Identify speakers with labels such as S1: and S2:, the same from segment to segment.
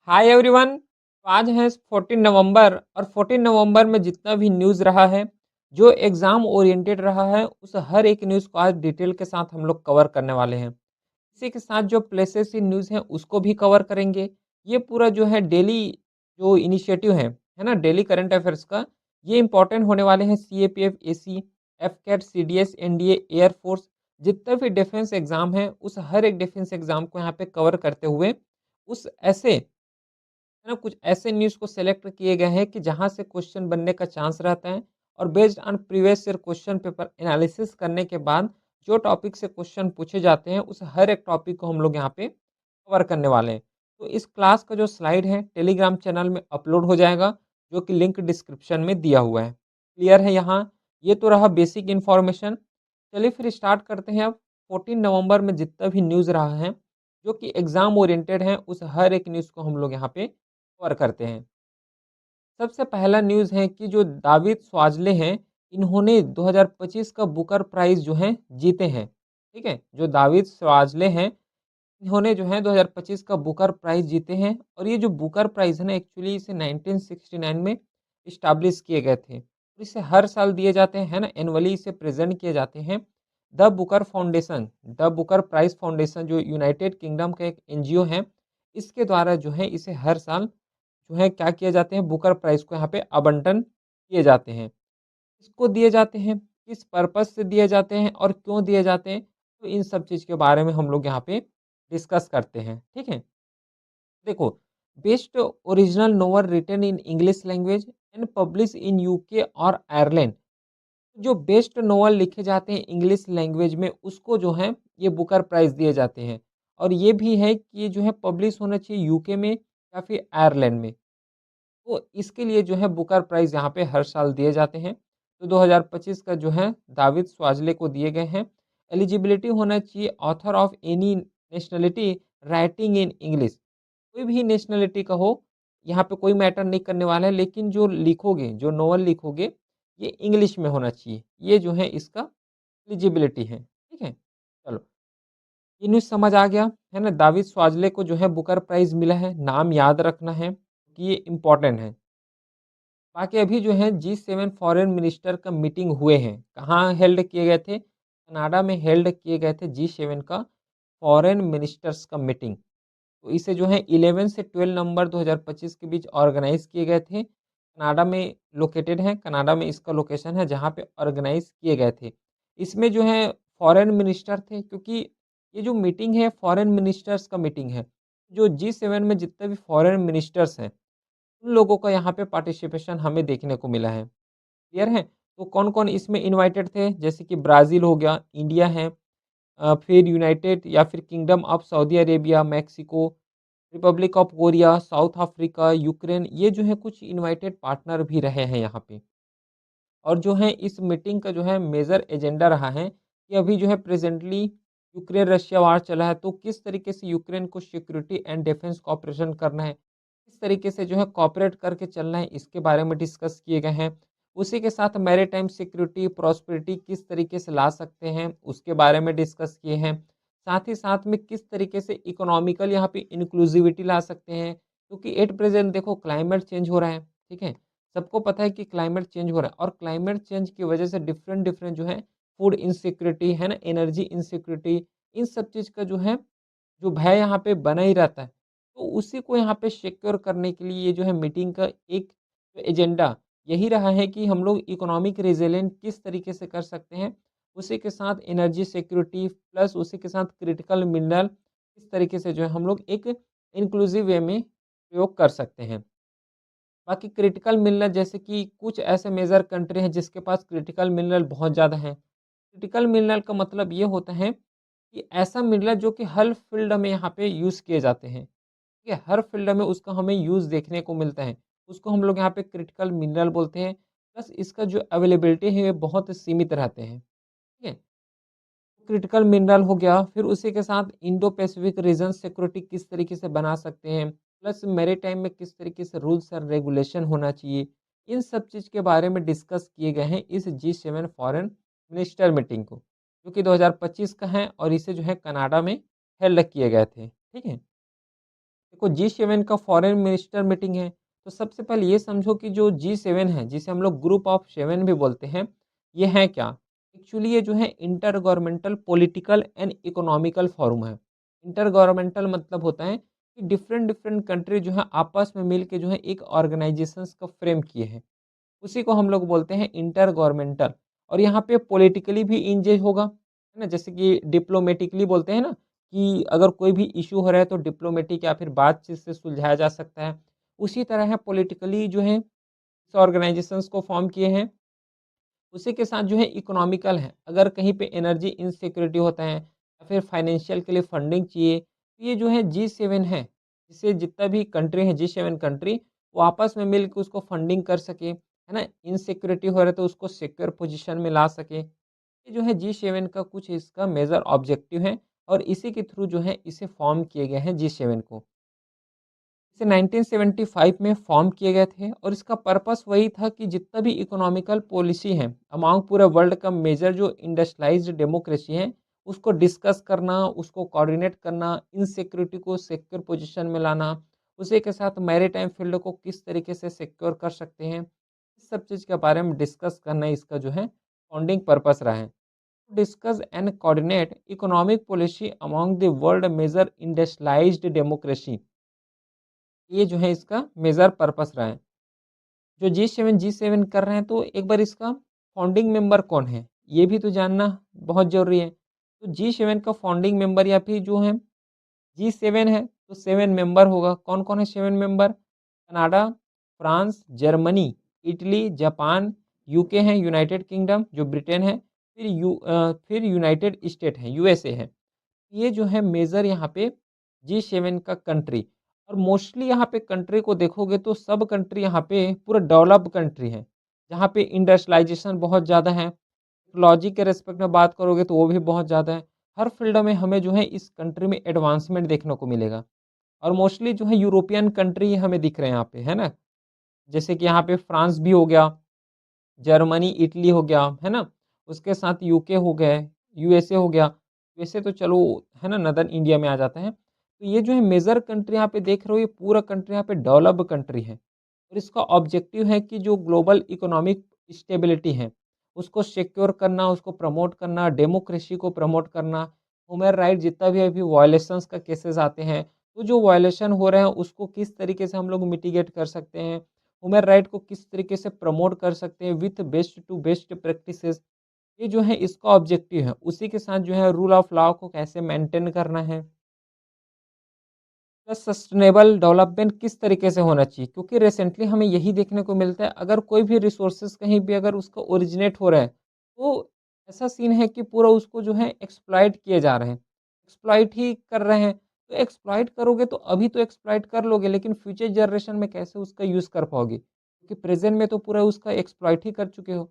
S1: Hi everyone. तो आज है 14 नवंबर और 14 नवंबर में जितना भी न्यूज़ रहा है, जो एग्ज़ाम ओरिएंटेड रहा है, उस हर एक न्यूज़ को आज डिटेल के साथ हम लोग कवर करने वाले हैं। इसी के साथ जो प्लेसेस की न्यूज़ हैं, उसको भी कवर करेंगे। ये पूरा जो है डेली जो इनिशिएटिव है ना? डेली करंट अफेयर्स का, ये इम्पोर्टेंट होने वाले हैं। CAPF, AC, AFCAT, CDS, NDA, air force, जितना भी डिफेंस एग्ज़ाम है, उस हर एक डिफेंस एग्ज़ाम को यहाँ पे कवर करते हुए, उस ऐसे है ना, कुछ ऐसे न्यूज़ को सेलेक्ट किए गए हैं कि जहाँ से क्वेश्चन बनने का चांस रहता है और based on previous year question paper analysis करने के बाद जो टॉपिक से क्वेश्चन पूछे जाते हैं, उस हर एक टॉपिक को हम लोग यहाँ पे कवर करने वाले हैं। तो इस क्लास का जो स्लाइड है टेलीग्राम चैनल में अपलोड हो जाएगा, जो कि लिंक डिस्क्रिप्शन में दिया हुआ है। क्लियर है यहाँ? ये तो रहा बेसिक इन्फॉर्मेशन। चलिए फिर स्टार्ट करते हैं अब। 14 नवंबर में जितना भी न्यूज़ रहा है, जो कि एग्ज़ाम ओरिएंटेड है, उस हर एक न्यूज़ को हम लोग यहाँ पे कवर करते हैं। सबसे पहला न्यूज़ है कि जो दाविद स्वाजले हैं, इन्होंने 2025 का बुकर प्राइज़ जो है जीते हैं, ठीक है? जो दाविद स्वाजले हैं, इन्होंने जो है 2025 का बुकर प्राइज़ जीते हैं और ये जो बुकर प्राइज़ है ना, एक्चुअली इसे 1969 में एस्टेब्लिश किए गए थे। इसे हर साल दिए जाते हैं, है ना? एनुअली इसे प्रेज़ेंट किए जाते हैं। द बुकर प्राइज़ फाउंडेशन जो यूनाइटेड किंगडम का एक एनजीओ है, इसके द्वारा जो है इसे हर साल जो है क्या किए जाते हैं, बुकर प्राइज़ को यहाँ पे आवंटन किए जाते हैं। किसको दिए जाते हैं, किस पर्पज़ से दिए जाते हैं और क्यों दिए जाते हैं, तो इन सब चीज़ के बारे में हम लोग यहाँ पे डिस्कस करते हैं, ठीक है? देखो, best original novel written in English language and publish in UK और आयरलैंड। जो बेस्ट नोवेल लिखे जाते हैं इंग्लिश लैंग्वेज में, उसको जो है ये बुकर प्राइज़ दिए जाते हैं और ये भी है कि ये जो है पब्लिश होना चाहिए यूके में या फिर आयरलैंड में। तो इसके लिए जो है बुकर प्राइज़ यहाँ पे हर साल दिए जाते हैं। तो 2025 का जो है दाविद स्वाजले को दिए गए हैं। एलिजिबिलिटी होना चाहिए author of any nationality writing in English. कोई भी नेशनैलिटी का हो, यहाँ पे कोई मैटर नहीं करने वाला है, लेकिन जो लिखोगे, जो नॉवल लिखोगे, ये इंग्लिश में होना चाहिए। ये जो है इसका एलिजिबिलिटी है, ठीक है? चलो, ये न्यूज़ समझ आ गया, है ना? दाविद स्वाजले को जो है बुकर प्राइज़ मिला है, नाम याद रखना है कि ये इम्पोर्टेंट है। बाकी अभी जो है G7 फॉरेन मिनिस्टर का मीटिंग हुए हैं। कहाँ हेल्ड किए गए थे? कनाडा में हेल्ड किए गए थे G7 का फॉरेन मिनिस्टर्स का मीटिंग। तो इसे जो है 11 से 12 नवंबर 2025 के बीच ऑर्गेनाइज़ किए गए थे। कनाडा में लोकेटेड है, कनाडा में इसका लोकेशन है जहाँ पे ऑर्गेनाइज़ किए गए थे। इसमें जो है फॉरेन मिनिस्टर थे, क्योंकि ये जो मीटिंग है फॉरेन मिनिस्टर्स का मीटिंग है। जो G7 में जितने भी फॉरेन मिनिस्टर्स हैं, उन लोगों का यहाँ पे पार्टिसिपेशन हमें देखने को मिला है। क्लियर है? तो कौन-कौन इसमें इनवाइटेड थे? जैसे कि ब्राज़ील हो गया, इंडिया है, फिर यूनाइटेड या फिर kingdom of Saudi Arabia, Mexico, Republic of Korea, south Africa, Ukraine, ये जो है कुछ इनवाइटेड पार्टनर भी रहे हैं यहाँ पे। और जो है इस मीटिंग का जो है मेजर एजेंडा रहा है कि अभी जो है प्रेजेंटली यूक्रेन रशिया वार चला है, तो किस तरीके से यूक्रेन को सिक्योरिटी एंड डिफेंस कॉपरेशन करना है, किस तरीके से जो है कॉपरेट करके चलना है, इसके बारे में डिस्कस किए गए हैं। उसी के साथ मैरीटाइम सिक्योरिटी प्रॉस्पेरिटी किस तरीके से ला सकते हैं, उसके बारे में डिस्कस किए हैं। साथ ही साथ में किस तरीके से इकोनॉमिकल यहाँ पे इंक्लूसिविटी ला सकते हैं, क्योंकि एट प्रेजेंट देखो क्लाइमेट चेंज हो रहा है, ठीक है? सबको पता है कि क्लाइमेट चेंज हो रहा है और क्लाइमेट चेंज की वजह से डिफरेंट डिफरेंट जो है फूड इनसिक्योरिटी है ना, एनर्जी इनसिक्योरिटी, इन सब चीज़ का जो है जो भय यहाँ पे बना ही रहता है। तो उसी को यहाँ पे सिक्योर करने के लिए ये जो है मीटिंग का एक एजेंडा यही रहा है कि हम लोग इकोनॉमिक रेजिलिएंट किस तरीके से कर सकते हैं, उसी के साथ एनर्जी सिक्योरिटी प्लस उसी के साथ क्रिटिकल मिनरल किस तरीके से जो है हम लोग एक इंक्लूसिव वे में प्रयोग कर सकते हैं। बाकी क्रिटिकल मिनरल जैसे कि कुछ ऐसे मेजर कंट्री हैं जिसके पास क्रिटिकल मिनरल बहुत ज़्यादा हैं। क्रिटिकल मिनरल का मतलब ये होता है कि ऐसा मिनरल जो कि हर फील्ड में यहाँ पे यूज़ किए जाते हैं, ठीक है? हर फील्ड में उसका हमें यूज़ देखने को मिलता है। उसको हम लोग यहाँ पे क्रिटिकल मिनरल बोलते हैं। प्लस इसका जो अवेलेबिलिटी है, ये बहुत सीमित रहते हैं, ठीक है? क्रिटिकल मिनरल हो गया, फिर उसी के साथ इंडो पैसिफिक रीजन सिक्योरिटी किस तरीके से बना सकते हैं, प्लस मैरीटाइम में किस तरीके से रूल्स एंड रेगुलेशन होना चाहिए, इन सब चीज़ के बारे में डिस्कस किए गए हैं इस G7 फॉरेन मिनिस्टर मीटिंग को, जो कि 2025 का है और इसे जो है कनाडा में हेल्ड किए गए थे, ठीक है? देखो G7 का फॉरेन मिनिस्टर मीटिंग है, तो सबसे पहले ये समझो कि जो G7 है, जिसे हम लोग ग्रुप ऑफ 7 भी बोलते हैं, ये है क्या? एक्चुअली ये जो है inter governmental political and economical forum है। इंटर गवर्नमेंटल मतलब होता है कि डिफरेंट डिफरेंट कंट्री जो है आपस में मिल के जो है एक ऑर्गेनाइजेशंस का फ्रेम किए हैं। उसी को हम लोग बोलते हैं इंटर गवर्नमेंटल। और यहाँ पे पॉलिटिकली भी इंगेज होगा, है ना? जैसे कि डिप्लोमेटिकली बोलते हैं ना कि अगर कोई भी इश्यू हो रहा है तो डिप्लोमेटिक या फिर बातचीत से सुलझाया जा सकता है। उसी तरह है पॉलिटिकली जो है इस ऑर्गेनाइजेशंस को फॉर्म किए हैं। उसी के साथ जो है इकोनॉमिकल है, अगर कहीं पे एनर्जी इनसिक्योरिटी होता है या फिर फाइनेंशियल के लिए फंडिंग चाहिए, तो ये जो है G7 है, जिससे जितना भी कंट्री है G7 कंट्री, वो आपस में मिल के उसको फंडिंग कर सके, है ना? इनसिक्योरिटी हो रहा है तो उसको सिक्योर पोजीशन में ला सके। ये जो है G7 का कुछ इसका मेजर ऑब्जेक्टिव है और इसी के थ्रू जो है इसे फॉर्म किए गए हैं G7 को। इसे 1975 में फॉर्म किए गए थे और इसका पर्पस वही था कि जितना भी इकोनॉमिकल पॉलिसी है अमॉन्ग पूरे वर्ल्ड का मेजर जो इंडस्ट्रियलाइज्ड डेमोक्रेसी है, उसको डिस्कस करना, उसको कोऑर्डिनेट करना, इनसिक्योरिटी को सिक्योर पोजीशन में लाना, उसी के साथ मैरीटाइम फील्ड को किस तरीके से सिक्योर कर सकते हैं, इस सब चीज़ के बारे में डिस्कस करना इसका जो है फाउंडिंग पर्पस रहा है। Discuss and coordinate economic policy among the world major industrialised democracy, ये जो है इसका मेजर पर्पस रहा है। जो जी सेवन कर रहे हैं तो एक बार इसका फाउंडिंग मेंबर कौन है, ये भी तो जानना बहुत ज़रूरी है। तो G7 का फाउंडिंग मेंबर या फिर जो है G7 है तो 7 मेंबर होगा। कौन-कौन है 7 member? Canada, France, Germany, Italy, Japan, UK है, यूनाइटेड किंगडम जो ब्रिटेन है, फिर यूनाइटेड स्टेट है, यूएसए है। ये जो है मेजर यहाँ पे G7 का कंट्री। और मोस्टली यहाँ पे कंट्री को देखोगे तो सब कंट्री यहाँ पे पूरा डेवलप्ड कंट्री है, जहाँ पे इंडस्ट्रियलाइजेशन बहुत ज़्यादा है। टेक्नोलॉजी के रिस्पेक्ट में बात करोगे तो वो भी बहुत ज़्यादा है। हर फील्ड में हमें जो है इस कंट्री में एडवांसमेंट देखने को मिलेगा। और मोस्टली जो है यूरोपियन कंट्री हमें दिख रहे हैं यहाँ पे, है ना? जैसे कि यहाँ पे फ्रांस भी हो गया, जर्मनी, इटली हो गया, है ना? उसके साथ यूके हो गए, यूएसए हो गया। यूएसए तो चलो है ना नदर्न इंडिया में आ जाता है। तो ये जो है मेजर कंट्री यहाँ पे देख रहे हो, ये पूरा कंट्री यहाँ पे डेवलप्ड कंट्री है। और इसका ऑब्जेक्टिव है कि जो ग्लोबल इकोनॉमिक स्टेबिलिटी है, उसको सिक्योर करना, उसको प्रमोट करना, डेमोक्रेसी को प्रमोट करना, ह्यूमन राइट जितना भी अभी वायलेशंस का केसेस आते हैं, तो जो वायलेशन हो रहे हैं उसको किस तरीके से हम लोग मिटिगेट कर सकते हैं, ह्यूमन राइट को किस तरीके से प्रमोट कर सकते हैं with best to best practices, ये जो है इसका ऑब्जेक्टिव है। उसी के साथ जो है रूल ऑफ लॉ को कैसे मेंटेन करना है, प्लस सस्टेनेबल डेवलपमेंट किस तरीके से होना चाहिए, क्योंकि रिसेंटली हमें यही देखने को मिलता है अगर कोई भी रिसोर्सेज कहीं भी अगर उसका ओरिजिनेट हो रहा है तो ऐसा सीन है कि पूरा उसको जो है एक्सप्लॉइट किए जा रहे हैं, एक्सप्लॉइट ही कर रहे हैं। तो एक्सप्लॉइट करोगे तो अभी तो एक्सप्लॉइट कर लोगे लेकिन फ्यूचर जनरेशन में कैसे उसका यूज़ कर पाओगे, क्योंकि प्रेजेंट में तो पूरा उसका एक्सप्लॉइट ही कर चुके हो।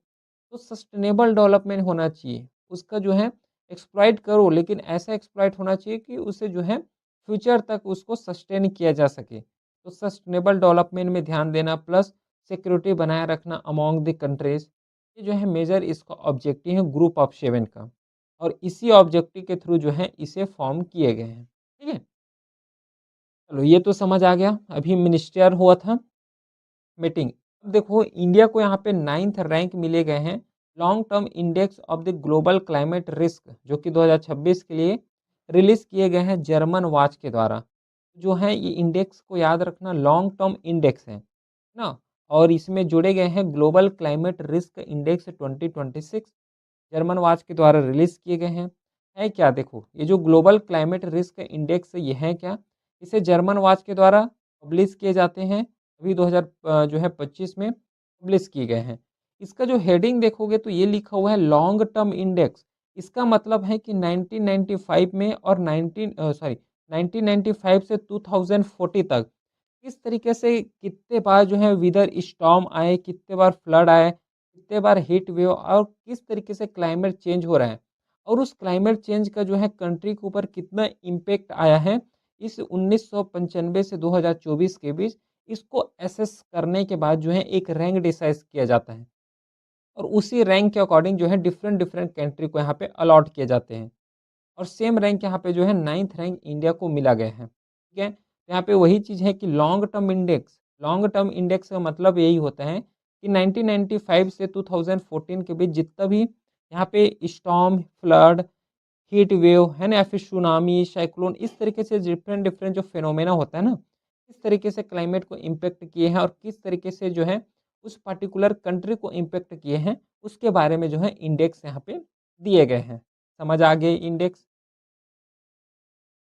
S1: तो सस्टेनेबल डेवलपमेंट होना चाहिए, उसका जो है एक्सप्लॉइट करो लेकिन ऐसा एक्सप्लॉइट होना चाहिए कि उसे जो है फ्यूचर तक उसको सस्टेन किया जा सके। तो सस्टेनेबल डेवलपमेंट में ध्यान देना प्लस सिक्योरिटी बनाए रखना अमॉन्ग द कंट्रीज़, ये जो है मेजर इसका ऑब्जेक्टिव है ग्रुप ऑफ 7 का। और इसी ऑब्जेक्टिव के थ्रू जो है इसे फॉर्म किए गए हैं। ठीक है? चलो ये तो समझ आ गया। अभी मिनिस्टर हुआ था मीटिंग। अब देखो इंडिया को यहाँ पे 9th रैंक मिले गए हैं long term index of the global climate risk, जो कि 2026 के लिए रिलीज़ किए गए हैं जर्मन वॉच के द्वारा। जो है ये इंडेक्स को याद रखना लॉन्ग टर्म इंडेक्स है ना? और इसमें जुड़े गए हैं global climate risk index 2026, German watch के द्वारा रिलीज़ किए गए हैं। है क्या देखो, ये जो ग्लोबल क्लाइमेट रिस्क इंडेक्स ये है क्या? इसे जर्मन वॉच के द्वारा पब्लिश किए जाते हैं। अभी 2000 जो है 25 में पब्लिश किए गए हैं। इसका जो हेडिंग देखोगे तो ये लिखा हुआ है लॉन्ग टर्म इंडेक्स। इसका मतलब है कि 1995 में और 1995 से 2040 तक किस तरीके से कितने बार जो है विदर स्टॉर्म आए, कितने बार फ्लड आए, कितने बार हीट वेव और किस तरीके से क्लाइमेट चेंज हो रहा है। और उस क्लाइमेट चेंज का जो है कंट्री के ऊपर कितना इम्पैक्ट आया है इस 1995 से 2024 के बीच, इसको एसेस करने के बाद जो है एक रैंक डिसाइड किया जाता है। और उसी रैंक के अकॉर्डिंग जो है डिफरेंट डिफरेंट कंट्री को यहाँ पे अलॉट किए जाते हैं। और सेम रैंक यहाँ पे जो है 9th रैंक इंडिया को मिला गया है। ठीक है? यहाँ पे वही चीज़ है कि लॉन्ग टर्म इंडेक्स का मतलब यही होता है कि 1995 से 2014 के बीच जितना भी यहाँ पे स्टॉर्म, फ्लड, हीट वेव है ना, या फिर सुनामी, साइक्लोन, इस तरीके से डिफरेंट डिफरेंट जो फिनोमेना होता है ना, किस तरीके से क्लाइमेट को इम्पेक्ट किए हैं और किस तरीके से जो है उस पर्टिकुलर कंट्री को इम्पेक्ट किए हैं, उसके बारे में जो है इंडेक्स यहाँ पे दिए गए हैं। समझ आ गए इंडेक्स?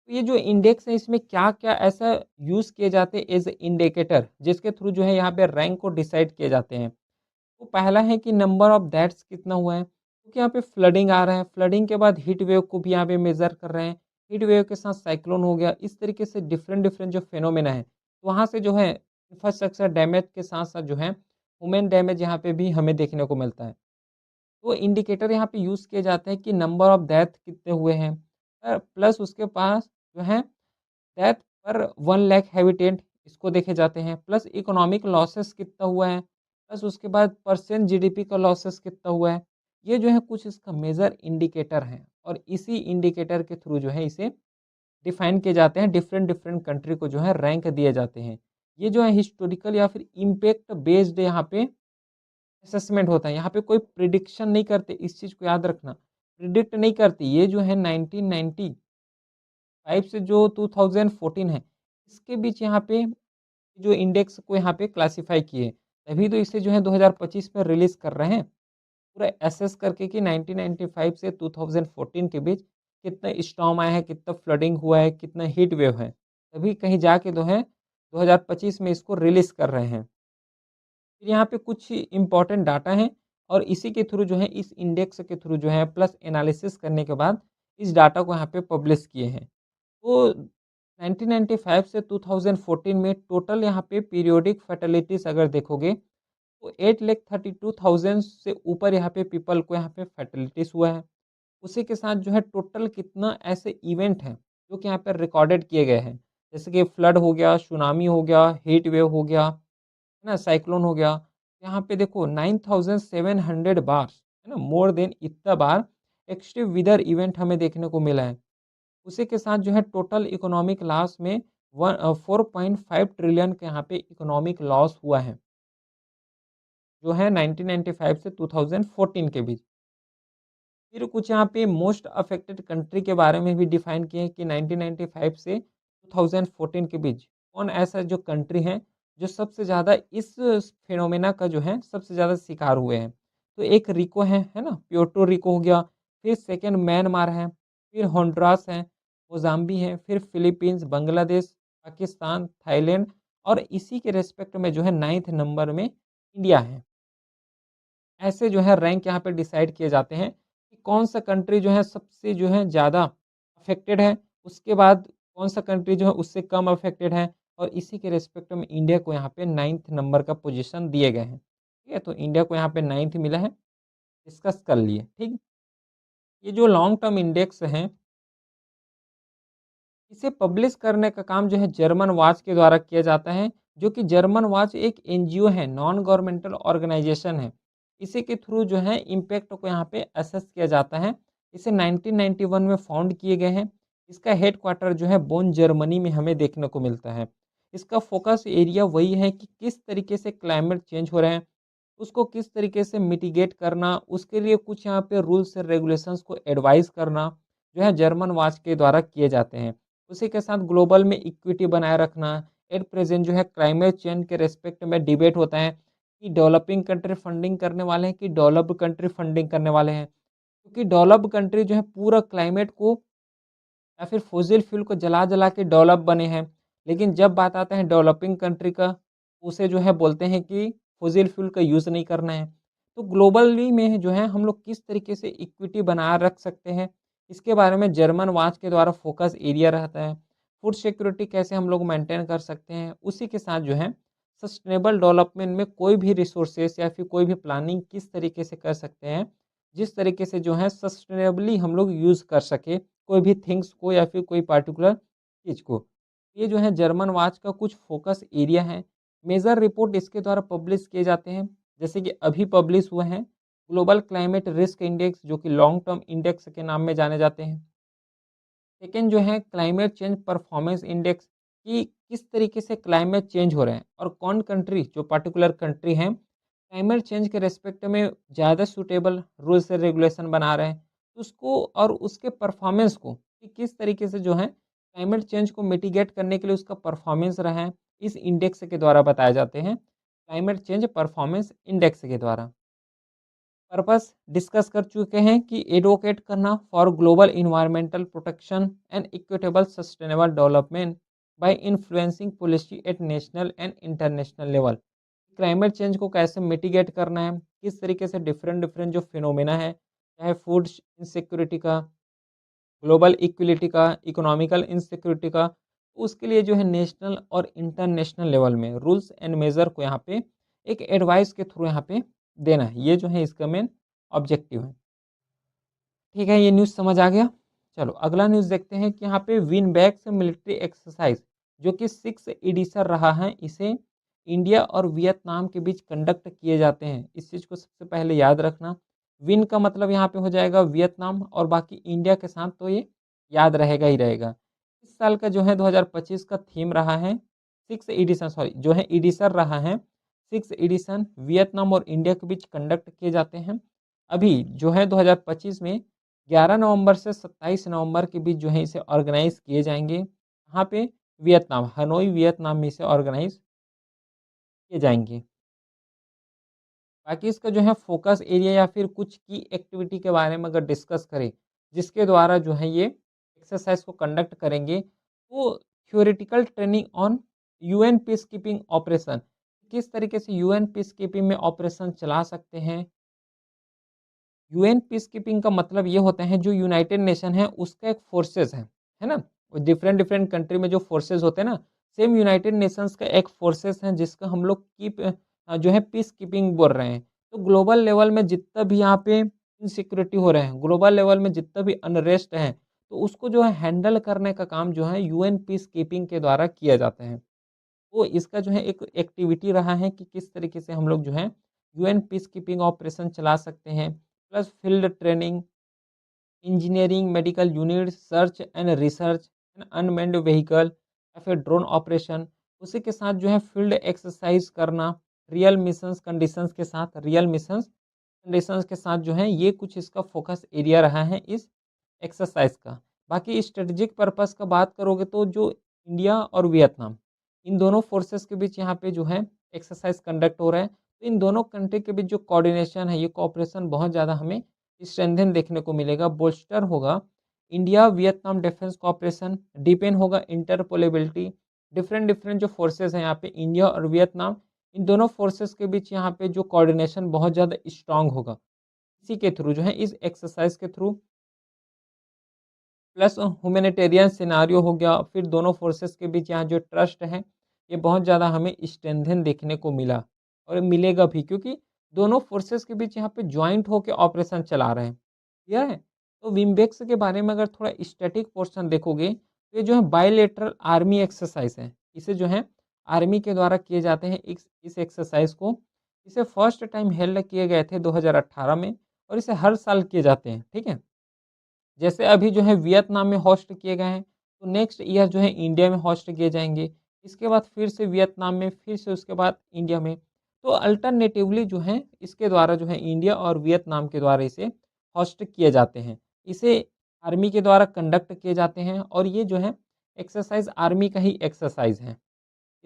S1: तो ये जो इंडेक्स है इसमें क्या-क्या ऐसा यूज़ किए जाते हैं एज़ इंडिकेटर, जिसके थ्रू जो है यहाँ पे रैंक को डिसाइड किए जाते हैं। तो पहला है कि नंबर ऑफ डेथ्स कितना हुआ है, क्योंकि यहाँ पे फ्लडिंग आ रहा है, फ्लडिंग के बाद हीट वेव को भी यहाँ पे मेज़र कर रहे हैं, हीट वेव के साथ साइक्लोन हो गया, इस तरीके से डिफरेंट डिफरेंट जो फिनोमेना है, तो वहाँ से जो है इंफ्रास्ट्रक्चर डैमेज के साथ-साथ जो है ह्यूमन डैमेज यहाँ पे भी हमें देखने को मिलता है। तो इंडिकेटर यहाँ पे यूज़ किए जाते हैं कि नंबर ऑफ डेथ कितने हुए हैं, प्लस उसके पास जो है डेथ पर 1 लाख हैबिटेंट इसको देखे जाते हैं, प्लस इकोनॉमिक लॉसेस कितना हुआ है, प्लस उसके बाद परसेंट जीडीपी का लॉसेस कितना हुआ है। ये जो है कुछ इसका मेजर इंडिकेटर हैं और इसी इंडिकेटर के थ्रू जो है इसे डिफाइन किए जाते हैं, डिफरेंट डिफरेंट कंट्री को जो है रैंक दिए जाते हैं। ये जो है हिस्टोरिकल या फिर इम्पैक्ट बेस्ड यहाँ पे असेसमेंट होता है। यहाँ पे कोई प्रिडिक्शन नहीं करते, इस चीज़ को याद रखना। प्रिडिक्ट नहीं करती, ये जो है 1995 से जो 2014 है, इसके बीच यहाँ पे जो इंडेक्स को यहाँ पे क्लासिफ़ाई किए। तभी तो इसे जो है 2025 में रिलीज़ कर रहे हैं। पूरा एसेस करके कि 1995 से 2014 के बीच कितना स्टॉर्म आया है, कितना फ्लडिंग हुआ है, कितना हीट वेव है। तभी कहीं जाके जो है 2025 में इसको रिलीज़ कर रहे हैं। फिर यहाँ पे कुछ इम्पोर्टेंट डाटा हैं और इसी के थ्रू जो है इस इंडेक्स के थ्रू जो है प्लस एनालिसिस करने के बाद इस डाटा को यहाँ पे पब्लिश किए हैं। तो 1995 से 2014 में टोटल यहाँ पे पीरियोडिक फैटेलिटीज़ अगर देखोगे तो 8,32,000 से ऊपर यहाँ पे पीपल को यहाँ पे फैटेलिटीज़ हुआ है। उसी के साथ जो है टोटल कितना ऐसे इवेंट हैं जो कि यहाँ पे रिकॉर्डेड किए गए हैं। जैसे कि फ्लड हो गया, सुनामी हो गया, हीट वेव हो गया, है ना? साइक्लोन हो गया। यहाँ पे देखो 9700 बार, है ना? मोर देन इतना बार एक्सट्रीम वेदर इवेंट हमें देखने को मिला है। उसी के साथ जो है टोटल इकोनॉमिक लॉस में 4.5 ट्रिलियन का यहाँ पे इकोनॉमिक लॉस हुआ है, जो है 1995 से 2014 के बीच। फिर कुछ यहाँ पे मोस्ट अफेक्टेड कंट्री के बारे में भी डिफाइन किए हैं कि 1995 से 2014 के बीच कौन ऐसा जो कंट्री है जो सबसे ज़्यादा इस फिनोमेना का जो है सबसे ज़्यादा शिकार हुए हैं। तो एक रिको है ना? प्यूर्टो रिको हो गया, फिर सेकंड म्यांमार है, फिर होंडुरास है, मोज़ाम्बिक है, फिर फिलीपींस, बांग्लादेश, पाकिस्तान, थाईलैंड और इसी के रिस्पेक्ट में जो है 9th नंबर में इंडिया है। ऐसे जो है रैंक यहाँ पे डिसाइड किए जाते हैं कि कौन-सा कंट्री जो है सबसे जो है ज़्यादा अफ़ेक्टेड है, उसके बाद कौन-सा कंट्री जो है उससे कम अफ़ेक्टेड है और इसी के रिस्पेक्ट में इंडिया को यहाँ पे 9th नंबर का पोज़ीशन दिए गए हैं। ठीक है? तो इंडिया को यहाँ पे 9th मिला है, डिस्कस कर लिए, ठीक? ये जो लॉन्ग टर्म इंडेक्स हैं, इसे पब्लिश करने का काम जो है जर्मन वॉच के द्वारा किया जाता है, जो कि जर्मन वॉच एक एनजीओ है, नॉन गवर्नमेंटल ऑर्गेनाइजेशन है। इसी के थ्रू जो है इम्पैक्ट को यहाँ पे असेस किया जाता है। इसे 1991 में फाउंड किए गए हैं। इसका हेडक्वार्टर जो है बोन जर्मनी में हमें देखने को मिलता है। इसका फोकस एरिया वही है कि किस तरीके से क्लाइमेट चेंज हो रहे हैं, उसको किस तरीके से मिटिगेट करना, उसके लिए कुछ यहाँ पे रूल्स एंड रेगुलेशंस को एडवाइस करना, जो है जर्मन वॉच के द्वारा किए जाते हैं। उसी के साथ ग्लोबल में इक्विटी बनाए रखना, एट प्रेज़ेंट जो है क्लाइमेट चेंज के रिस्पेक्ट में डिबेट होता है कि डेवलपिंग कंट्री फंडिंग करने वाले हैं कि डेवलप्ड कंट्री फंडिंग करने वाले हैं। क्योंकि डेवलप्ड कंट्री जो है पूरा क्लाइमेट को या फिर फ़ॉसिल फ्यूल को जला-जला के डेवलप बने हैं। लेकिन जब बात आता है डेवलपिंग कंट्री का, उसे जो है बोलते हैं कि फ़ॉसिल फ्यूल का यूज़ नहीं करना है। तो ग्लोबली में जो है हम लोग किस तरीके से इक्विटी बनाए रख सकते हैं, इसके बारे में जर्मन वॉच के द्वारा फ़ोकस एरिया रहता है। फूड सिक्योरिटी कैसे हम लोग मेंटेन कर सकते हैं, उसी के साथ जो है सस्टेनेबल डेवलपमेंट में कोई भी रिसोर्सेज़ या फिर कोई भी प्लानिंग किस तरीके से कर सकते हैं, जिस तरीके से जो है सस्टेनेबली हम लोग यूज़ कर सकें कोई भी थिंग्स को या फिर कोई पार्टिकुलर चीज़ को। ये जो है जर्मन वॉच का कुछ फ़ोकस एरिया है। मेजर रिपोर्ट इसके द्वारा पब्लिश किए जाते हैं, जैसे कि अभी पब्लिश हुए हैं, ग्लोबल क्लाइमेट रिस्क इंडेक्स जो कि लॉन्ग टर्म इंडेक्स के नाम में जाने जाते हैं। सेकंड जो है क्लाइमेट चेंज परफॉर्मेंस इंडेक्स, कि किस तरीके से क्लाइमेट चेंज हो रहे हैं और कौन कंट्री, जो पर्टिकुलर कंट्री हैं, क्लाइमेट चेंज के रिस्पेक्ट में ज़्यादा सूटेबल रूल्स एंड रेगुलेशन बना रहे हैं। तो उसको और उसके परफॉर्मेंस को कि किस तरीके से जो है क्लाइमेट चेंज को मिटिगेट करने के लिए उसका परफॉर्मेंस रहा है, इस इंडेक्स के द्वारा बताए जाते हैं, क्लाइमेट चेंज परफॉर्मेंस इंडेक्स के द्वारा। पर्पस डिस्कस कर चुके हैं कि एडवोकेट करना for global environmental protection and equitable sustainable development by influencing policy at national and international level. Climate change को कैसे मिटिगेट करना है, किस तरीके से डिफरेंट डिफरेंट जो फिनोमेना है, चाहे फूड इनसिक्योरिटी का, ग्लोबल इक्विलिटी का, इकोनॉमिकल इनसिक्योरिटी का, तो उसके लिए जो है नेशनल और इंटरनेशनल लेवल में रूल्स एंड मेजर को यहाँ पे एक एडवाइस के थ्रू यहाँ पे देना है। ये जो है इसका मेन ऑब्जेक्टिव है। ठीक है, ये न्यूज़ समझ आ गया। चलो अगला न्यूज़ देखते हैं कि यहाँ पे विनबैक्स मिलिट्री एक्सरसाइज जो कि 6 एडिशन रहा है, इसे इंडिया और वियतनाम के बीच कंडक्ट किए जाते हैं। इस चीज़ को सबसे पहले याद रखना। विन का मतलब यहाँ पे हो जाएगा वियतनाम और बाकी इंडिया के साथ, तो ये याद रहेगा ही रहेगा। इस साल का जो है 2025 का थीम रहा है 6 एडिशन, सॉरी जो है एडिशन रहा है 6 एडिशन, वियतनाम और इंडिया के बीच कंडक्ट किए जाते हैं। अभी जो है 2025 में 11 नवंबर से 27 नवंबर के बीच जो है इसे ऑर्गेनाइज़ किए जाएँगे। यहाँ पे वियतनाम, हनोई वियतनाम में इसे ऑर्गेनाइज़ किए जाएँगे। बाकी इसका जो है फ़ोकस एरिया या फिर कुछ की एक्टिविटी के बारे में अगर डिस्कस करें, जिसके द्वारा जो है ये एक्सरसाइज़ को कंडक्ट करेंगे, तो theoretical training on UN peace keeping operation, किस तरीके से यूएन पीस कीपिंग में ऑपरेशन चला सकते हैं। यूएन पीस कीपिंग का मतलब ये होता है जो यूनाइटेड नेशन है उसका एक फोर्सेस है ना? डिफरेंट डिफरेंट कंट्री में जो फोर्सेस होते हैं ना, सेम यूनाइटेड नेशंस का एक फोर्सेस है जिसका हम लोग जो है पीस कीपिंग बोल रहे हैं। तो ग्लोबल लेवल में जितना भी यहाँ पे इनसिक्योरिटी हो रहे हैं, ग्लोबल लेवल में जितना भी अनरेस्ट है, तो उसको जो है हैंडल करने का काम जो है यूएन पीस कीपिंग के द्वारा किया जाता है। तो इसका जो है एक एक्टिविटी रहा है कि किस तरीके से हम लोग जो है यूएन पीस कीपिंग ऑपरेशन चला सकते हैं, plus field training, engineering, medical unit, search and research, unmanned vehicle या फिर ड्रोन ऑपरेशन। उसी के साथ जो है फील्ड एक्सरसाइज करना, रियल मिशंस कंडीशंस के साथ, रियल मिशंस कंडीशंस के साथ जो है ये कुछ इसका फोकस एरिया रहा है इस एक्सरसाइज का। बाकी स्ट्रेटेजिक पर्पस का बात करोगे तो जो इंडिया और वियतनाम, इन दोनों फोर्सेस के बीच यहाँ पे जो है एक्सरसाइज कंडक्ट हो रहा है। तो इन दोनों कंट्री के बीच जो कोऑर्डिनेशन है, ये कोऑपरेशन बहुत ज़्यादा हमें स्ट्रेंथन देखने को मिलेगा, बोल्स्टर होगा। India Vietnam defence cooperation depend होगा इंटरपोलेबिलिटी। डिफरेंट डिफरेंट जो फोर्सेस हैं यहाँ पे इंडिया और वियतनाम, इन दोनों फोर्सेस के बीच यहाँ पे जो कोऑर्डिनेशन बहुत ज़्यादा स्ट्रांग होगा। इसी के थ्रू जो है इस एक्सरसाइज के थ्रू, प्लस ह्यूमैनिटेरियन सिनेरियो हो गया, फिर दोनों फोर्सेस के बीच यहाँ जो ट्रस्ट है, ये बहुत ज़्यादा हमें स्ट्रेंथन देखने को मिला और मिलेगा भी, क्योंकि दोनों फोर्सेस के बीच यहाँ पे जॉइंट होके ऑपरेशन चला रहे हैं। क्लियर है? तो विम्बेक्स के बारे में अगर थोड़ा स्टैटिक पोर्शन देखोगे, तो ये जो है बायलैटरल आर्मी एक्सरसाइज है। इसे जो है आर्मी के द्वारा किए जाते हैं इस एक्सरसाइज को। इसे फर्स्ट टाइम हेल्ड किए गए थे 2018 में और इसे हर साल किए जाते हैं, ठीक है? जैसे अभी जो है वियतनाम में होस्ट किए गए हैं, तो नेक्स्ट ईयर जो है इंडिया में होस्ट किए जाएँगे। इसके बाद फिर से वियतनाम में, फिर से उसके बाद इंडिया में। तो अल्टरनेटिवली जो है इसके द्वारा जो है इंडिया और वियतनाम के द्वारा इसे होस्ट किए जाते हैं। इसे आर्मी के द्वारा कंडक्ट किए जाते हैं और ये जो है एक्सरसाइज़ आर्मी का ही एक्सरसाइज़ है।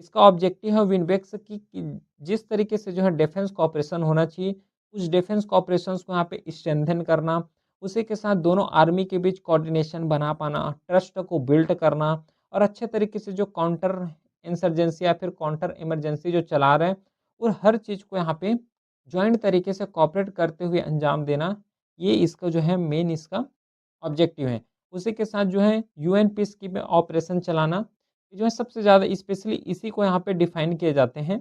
S1: इसका ऑब्जेक्टिव है विनबेक्स की कि जिस तरीके से जो है डिफेंस कोऑपरेशन होना चाहिए, उस डिफेंस कोऑपरेशंस को यहाँ पे स्ट्रेंथन करना, उसी के साथ दोनों आर्मी के बीच कोऑर्डिनेशन बना पाना, ट्रस्ट को बिल्ड करना और अच्छे तरीके से जो काउंटर इंसर्जेंसी या फिर काउंटर इमरजेंसी जो चला रहे हैं, और हर चीज़ को यहाँ पे जॉइंट तरीके से कोऑपरेट करते हुए अंजाम देना, ये इसका जो है मेन इसका ऑब्जेक्टिव है। उसी के साथ जो है यूएन पीस की में ऑपरेशन चलाना, ये जो है सबसे ज़्यादा स्पेशली इसी को यहाँ पे डिफाइन किए जाते हैं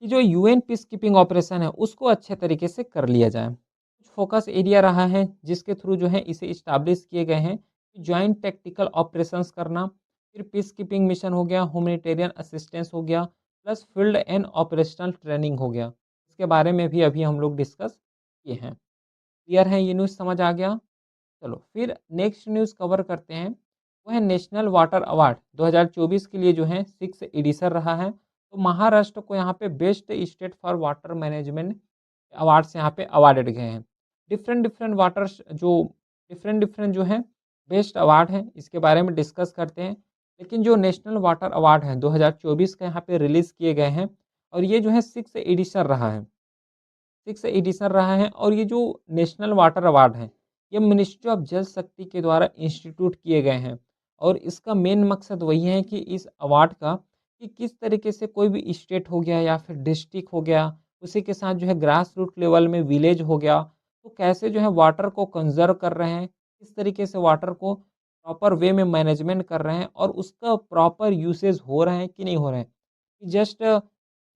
S1: कि जो यूएन पीस कीपिंग ऑपरेशन है उसको अच्छे तरीके से कर लिया जाए। कुछ फोकस एरिया रहा है जिसके थ्रू जो है इसे इस्टेब्लिश किए गए हैं कि जॉइंट टैक्टिकल ऑपरेशंस करना, फिर पीस कीपिंग मिशन हो गया, ह्यूमैनिटेरियन असिस्टेंस हो गया, plus field and operational training हो गया। इसके बारे में भी अभी हम लोग डिस्कस किए हैं। क्लियर है? ये न्यूज़ समझ आ गया? चलो फिर नेक्स्ट न्यूज़ कवर करते हैं वो है नेशनल वाटर अवार्ड 2024 के लिए जो है 6 एडिशन रहा है। तो महाराष्ट्र को यहाँ पे best state for water management awards यहाँ पे अवार्डेड गए हैं। डिफरेंट डिफरेंट वाटर्स जो डिफरेंट डिफरेंट जो है बेस्ट अवार्ड हैं, इसके बारे में डिस्कस करते हैं। लेकिन जो नेशनल वाटर अवार्ड है 2024 का यहाँ पे रिलीज़ किए गए हैं और ये जो है 6 एडिशन रहा है। 6 एडिशन रहा है और ये जो नेशनल वाटर अवार्ड है, ये मिनिस्ट्री ऑफ जल शक्ति के द्वारा इंस्टीट्यूट किए गए हैं और इसका मेन मकसद वही है कि इस अवार्ड का कि किस तरीके से कोई भी स्टेट हो गया या फिर डिस्ट्रिक्ट हो गया, उसी के साथ जो है ग्रास रूट लेवल में विलेज हो गया, तो कैसे जो है वाटर को कंज़र्व कर रहे हैं, किस तरीके से वाटर को प्रॉपर वे में मैनेजमेंट कर रहे हैं और उसका प्रॉपर यूसेज हो रहा है कि नहीं हो रहा है। जस्ट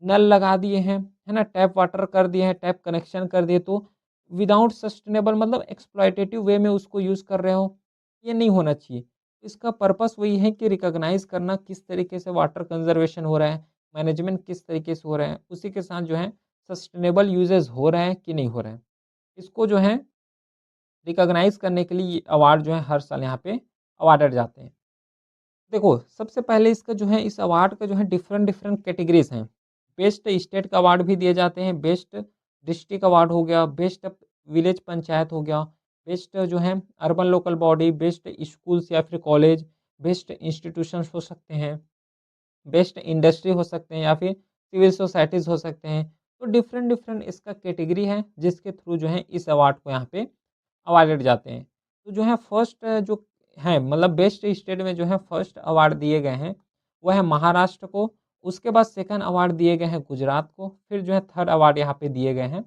S1: नल लगा दिए हैं, है ना? टैप वाटर कर दिए हैं, टैप कनेक्शन कर दिए तो विदाउट सस्टेनेबल मतलब एक्सप्लॉइटेटिव वे में उसको यूज़ कर रहे हो, ये नहीं होना चाहिए। इसका पर्पस वही है कि रिकॉग्नाइज़ करना किस तरीके से वाटर कंज़र्वेशन हो रहा है, मैनेजमेंट किस तरीके से हो रहा है, उसी के साथ जो है सस्टेनेबल यूजेज़ हो रहा है कि नहीं हो रहा है। इसको जो है रिकॉग्नाइज़ करने के लिए ये अवार्ड जो है हर साल यहाँ पे अवार्डेड जाते हैं। देखो, सबसे पहले इसका जो है इस अवार्ड का जो है डिफरेंट डिफरेंट कैटेगरीज़ हैं। बेस्ट स्टेट का अवार्ड भी दिए जाते हैं, बेस्ट डिस्ट्रिक्ट अवार्ड हो गया, बेस्ट विलेज पंचायत हो गया, बेस्ट जो है urban local body, best schools या फिर कॉलेज, बेस्ट इंस्टीट्यूशंस हो सकते हैं, बेस्ट इंडस्ट्री हो सकते हैं या फिर सिविल सोसाइटीज़ हो सकते हैं। तो डिफरेंट डिफरेंट इसका कैटेगरी है जिसके थ्रू जो है इस अवार्ड को यहाँ पे अवार्डेड जाते हैं। तो जो है फर्स्ट जो है मतलब बेस्ट स्टेट में जो है फर्स्ट अवार्ड दिए गए हैं, वो है महाराष्ट्र को, उसके बाद सेकंड अवार्ड दिए गए हैं गुजरात को, फिर जो है थर्ड अवार्ड यहाँ पे दिए गए हैं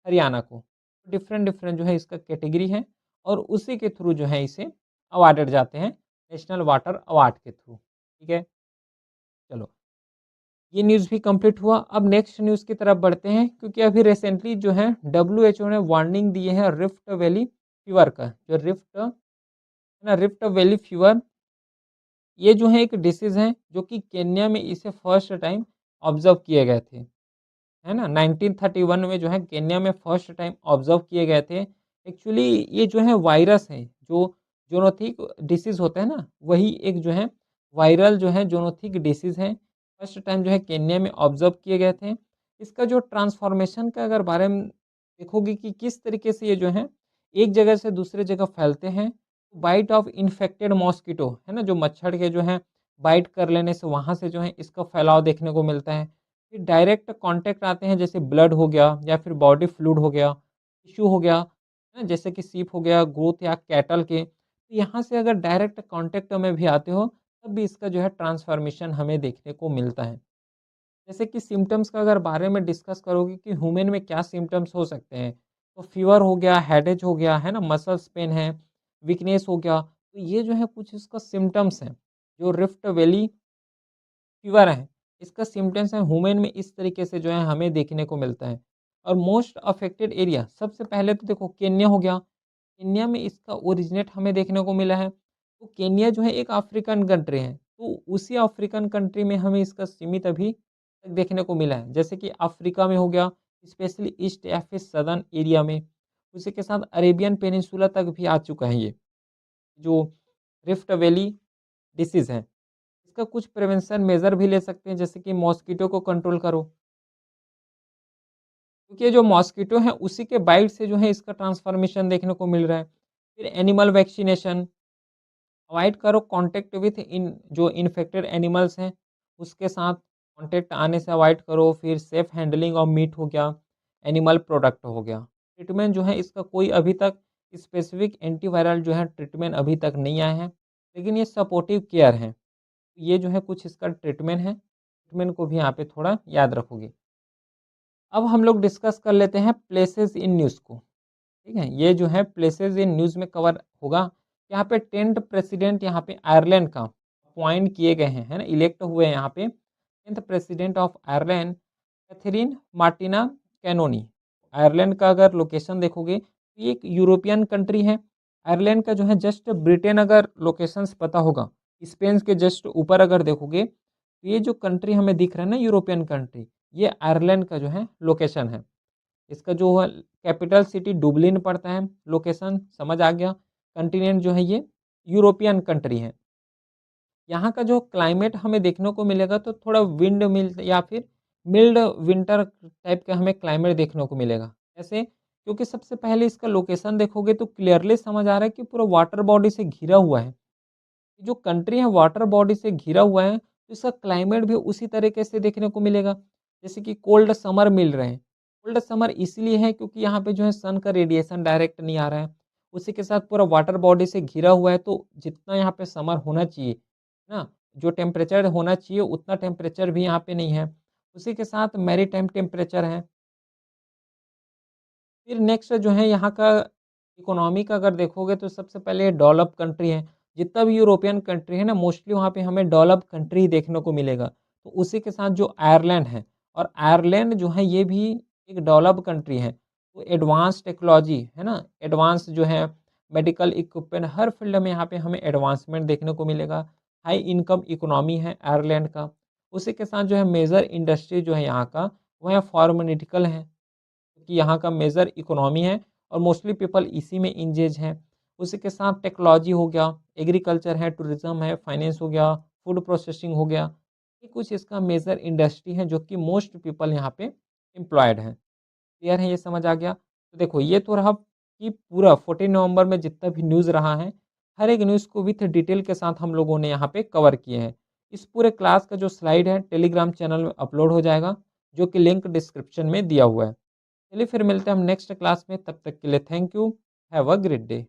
S1: हरियाणा को। डिफरेंट डिफरेंट जो है इसका कैटेगरी है और उसी के थ्रू जो है इसे अवार्डेड जाते हैं नेशनल वाटर अवार्ड के थ्रू। ठीक है? चलो, ये न्यूज़ भी कंप्लीट हुआ। अब नेक्स्ट न्यूज़ की तरफ बढ़ते हैं क्योंकि अभी रिसेंटली जो है डब्ल्यूएचओ ने वार्निंग दी है रिफ्ट वैली फीवर का। जो रिफ्ट है ना, रिफ्ट वैली फीवर, ये जो है एक डिसीज़ है जो कि केन्या में इसे फर्स्ट टाइम ऑब्ज़र्व किए गए थे। है ना? 1931 में जो है केन्या में फर्स्ट टाइम ऑब्ज़र्व किए गए थे। एक्चुअली ये जो है वायरस है, जो ज़ूनोटिक डिसीज़ होता है ना, वही एक जो है वायरल जो है ज़ूनोटिक डिसीज़ है। फर्स्ट टाइम जो है केन्या में ऑब्ज़र्व किए गए थे। इसका जो ट्रांसफ़ॉर्मेशन का अगर बारे में देखोगे कि किस तरीके से ये जो है एक जगह से दूसरे जगह फैलते हैं। बाइट ऑफ इन्फेक्टेड मॉस्किटो, है ना? जो मच्छर के जो है बाइट कर लेने से वहाँ से जो है इसका फैलाव देखने को मिलता है। फिर डायरेक्ट कॉन्टैक्ट आते हैं जैसे ब्लड हो गया या फिर बॉडी फ्लूइड हो गया, टिश्यू हो गया, है ना? जैसे कि सीप हो गया, गोट या कैटल के। तो यहाँ से अगर डायरेक्ट कॉन्टैक्ट में भी आते हो, तब भी इसका जो है ट्रांसफ़ॉर्मेशन हमें देखने को मिलता है। जैसे कि सिम्पटम्स का अगर बारे में डिस्कस करोगे कि ह्यूमन में क्या सिम्पटम्स हो सकते हैं, तो फ़ीवर हो गया, हेडेक हो गया, है ना? मसल्स पेन है, वीकनेस हो गया। तो ये जो है कुछ इसका सिम्पटम्स हैं, जो रिफ्ट वैली फ़ीवर है, इसका सिम्पटम्स है ह्यूमन में इस तरीके से जो है हमें देखने को मिलता है। और मोस्ट अफ़ेक्टेड एरिया सबसे पहले तो देखो केन्या हो गया, केन्या में इसका ओरिजिनेट हमें देखने को मिला है। तो केन्या जो है एक अफ्रीकन कंट्री है, तो उसी अफ्रीकन कंट्री में हमें इसका सीमित अभी तक देखने को मिला है। जैसे कि अफ्रीका में हो गया, स्पेशली ईस्ट या फिर सदर्न एरिया में, उसी के साथ अरेबियन पेनिनसुला तक भी आ चुका है ये, जो रिफ्ट वैली डिसीज़ है। इसका कुछ प्रिवेंशन मेजर भी ले सकते हैं जैसे कि मॉस्किटो को कंट्रोल करो, क्योंकि ये जो मॉस्किटो है उसी के बाइट से जो है इसका ट्रांसफॉर्मेशन देखने को मिल रहा है। फिर एनिमल वैक्सीनेशन, अवॉइड करो कॉन्टैक्ट विथ इन जो इन्फेक्टेड एनिमल्स हैं, उसके साथ कॉन्टैक्ट आने से अवॉइड करो। फिर सेफ हैंडलिंग ऑफ मीट हो गया, एनिमल प्रोडक्ट हो गया। ट्रीटमेंट जो है इसका कोई अभी तक स्पेसिफिक एंटीवायरल जो है ट्रीटमेंट अभी तक नहीं आए हैं, लेकिन ये सपोर्टिव केयर हैं। ये जो है कुछ इसका ट्रीटमेंट है, ट्रीटमेंट को भी यहाँ पे थोड़ा याद रखोगे। अब हम लोग डिस्कस कर लेते हैं प्लेसेस इन न्यूज़ को, ठीक है? ये जो है प्लेसेस इन न्यूज़ में कवर होगा। यहाँ पे 10th प्रेसिडेंट यहाँ पे आयरलैंड का अपॉइंट किए गए हैं, है ना? इलेक्ट हुए हैं यहाँ पे 10th president of Ireland Catherine Martina Connolly. Ireland का अगर लोकेशन देखोगे तो ये एक यूरोपियन कंट्री है। आयरलैंड का जो है जस्ट ब्रिटेन अगर लोकेशंस पता होगा, स्पेन के जस्ट ऊपर अगर देखोगे, तो ये जो कंट्री हमें दिख रहा है ना यूरोपियन कंट्री, ये आयरलैंड का जो है लोकेशन है। इसका जो है कैपिटल सिटी डुबलिन पड़ता है, लोकेशन समझ आ गया। कॉन्टिनेंट जो है ये यूरोपियन कंट्री है। यहाँ का जो क्लाइमेट हमें देखने को मिलेगा तो थोड़ा विंड मिल या फिर मिल्ड विंटर टाइप का हमें क्लाइमेट देखने को मिलेगा। कैसे? क्योंकि सबसे पहले इसका लोकेशन देखोगे तो क्लियरली समझ आ रहा है कि पूरा वाटर बॉडी से घिरा हुआ है। जो कंट्री है वाटर बॉडी से घिरा हुआ है, तो इसका क्लाइमेट भी उसी तरीके से देखने को मिलेगा। जैसे कि कोल्ड समर मिल रहे हैं। कोल्ड समर इसलिए है क्योंकि यहाँ पे जो है सन का रेडिएशन डायरेक्ट नहीं आ रहा है। उसी के साथ पूरा वाटर बॉडी से घिरा हुआ है तो जितना यहाँ पे समर होना चाहिए, ना? जो टेम्परेचर होना चाहिए उतना टेम्परेचर भी यहाँ पे नहीं है। उसी के साथ मैरीटाइम टेम्परेचर है। फिर नेक्स्ट जो है यहाँ का इकोनॉमी का अगर देखोगे तो सबसे पहले डेवलप कंट्री है। जितना भी यूरोपियन कंट्री है ना मोस्टली वहाँ पे हमें डेवलप कंट्री ही देखने को मिलेगा। तो उसी के साथ जो आयरलैंड है और आयरलैंड जो है ये भी एक डेवलप कंट्री है। तो एडवांस टेक्नोलॉजी है ना, एडवांस जो है मेडिकल इक्विपमेंट हर फील्ड में यहाँ पे हमें एडवांसमेंट देखने को मिलेगा। हाई इनकम इकोनॉमी है आयरलैंड का। उसी के साथ जो है मेजर इंडस्ट्री जो है यहाँ का वो है फार्मास्यूटिकल है। कि यहाँ का मेजर इकोनॉमी है और मोस्टली पीपल इसी में इंगेज हैं। उसी के साथ टेक्नोलॉजी हो गया, एग्रीकल्चर है, टूरिज्म है, फाइनेंस हो गया, फूड प्रोसेसिंग हो गया। ये कुछ इसका मेजर इंडस्ट्री है जो कि मोस्ट पीपल यहाँ पे एम्प्लॉयड हैं। क्लियर है, ये समझ आ गया? तो देखो ये तो रहा कि पूरा 14 नवंबर में जितना भी न्यूज़ रहा है, हर एक न्यूज़ को विथ डिटेल के साथ हम लोगों ने यहाँ पे कवर किए हैं। इस पूरे क्लास का जो स्लाइड है टेलीग्राम चैनल में अपलोड हो जाएगा, जो कि लिंक डिस्क्रिप्शन में दिया हुआ है। चलिए फिर मिलते हैं हम नेक्स्ट क्लास में, तब तक के लिए thank you, have a great day.